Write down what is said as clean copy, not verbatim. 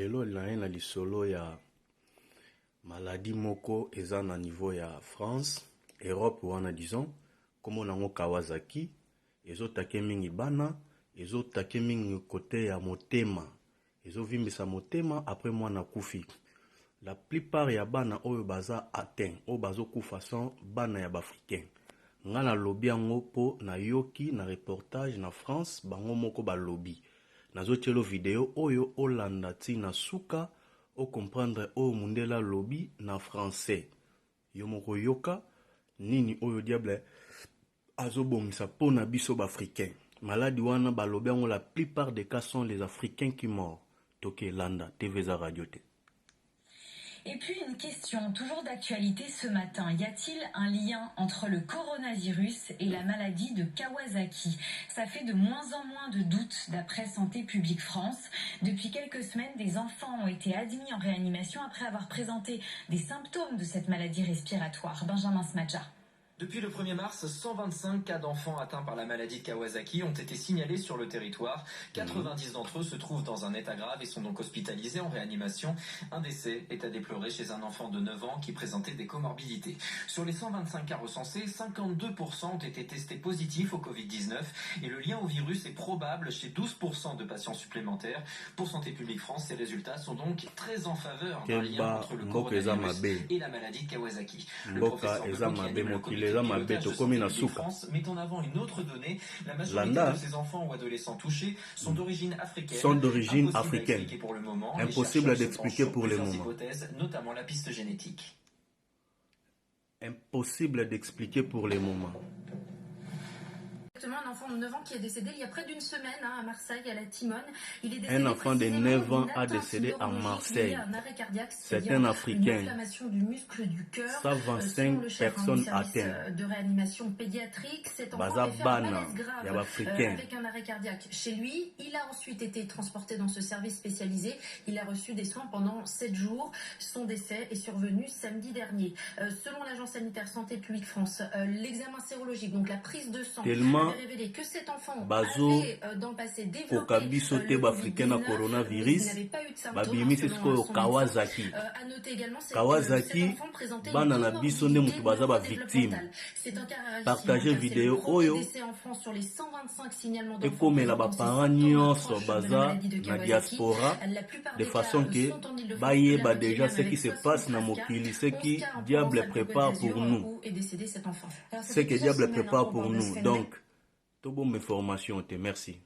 lelo na lisolo ya maladie moko eza na niveau ya France, Europe wana disons, komo nango Kawasaki, ezotake mingi bana, ezotake mingi côté ya motema, ezovimbisa motema après mwana kufi. La plupart ya bana oyo baza atteint, oyo bazo kufa sans bana ya bafricain. Nga na lobby yango po na yoki na reportage na France, bango moko ba lobby. Nazo tchelo video oyo olanda ti na suka o comprendre oyo mundela lobby na français. Yo moko yoka nini oyo diable azo bomisa po na biso bafricain. Maladi wana ba lobby yango la plupart des cas sont les Africains qui meurent. Toke landa TVza Radio T. Et puis une question toujours d'actualité ce matin. Y a-t-il un lien entre le coronavirus et la maladie de Kawasaki? Ça fait de moins en moins de doutes d'après Santé publique France. Depuis quelques semaines, des enfants ont été admis en réanimation après avoir présenté des symptômes de cette maladie respiratoire. Benjamin Smadja. Depuis le 1er mars, 125 cas d'enfants atteints par la maladie de Kawasaki ont été signalés sur le territoire. 90 d'entre eux se trouvent dans un état grave et sont donc hospitalisés en réanimation. Un décès est à déplorer chez un enfant de 9 ans qui présentait des comorbidités. Sur les 125 cas recensés, 52% ont été testés positifs au Covid-19 et le lien au virus est probable chez 12% de patients supplémentaires. Pour Santé publique France, ces résultats sont donc très en faveur d'un lien entre le coronavirus et la maladie de Kawasaki. Le professeur France met en avant une autre donnée. La majorité de ces enfants ou adolescents touchés sont d'origine africaine. Pour le moment, impossible d'expliquer pour le moment. Hypothèses, notamment la piste génétique. Impossible d'expliquer pour le moment. Un enfant de 9 ans qui est décédé il y a près d'une semaine à Marseille, à la Timone. Il est décédé, un enfant de 9 ans a décédé à Marseille. C'est un Africain. 125 personnes atteintes. De réanimation pédiatrique. Cet enfant a fait un malaise grave avec un arrêt cardiaque. Chez lui, il a ensuite été transporté dans ce service spécialisé. Il a reçu des soins pendant 7 jours. Son décès est survenu samedi dernier. Selon l'agence sanitaire Santé publique France, l'examen sérologique, donc la prise de sang, révélé que cet enfant avait dans le passé développé le coronavirus, n'avait pas eu de symptômes selon son Kawasaki. À noter également Kawasaki bana na biso nde mutu baza ba victime. Partager vidéo oyo ekomela ba parents nyonso baza na diaspora de façon que bayeba déjà ce qui se passe na mokili, ce qui diable prépare pour nous. Ce que diable prépare pour nous. Donc, tout bon information, merci.